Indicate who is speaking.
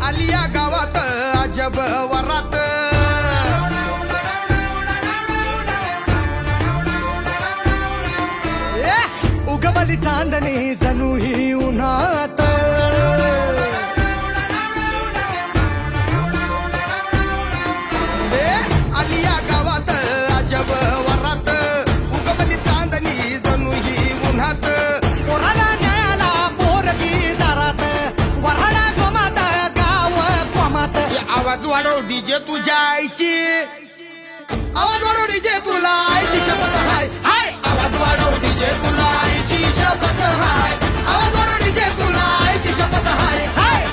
Speaker 1: आली या गावात अजब वरात उगवली चांदणी जणू ही उन्हात आली या गावात अजब वरात उगवली चांदणी जणू ही उन्हात पोराला न्यायाला पोरगी दारात वराडा गोमात गाव कोमात आवाज वाढव डीजे तुझ्या आईची आवाज वाढव डीजे तुला आईची शपथ हाय हाय आवाज वाढव डीजे तुला आईची शपथ हाय आवाज वाढव डीजे तुला आईची शपथ हाय हाय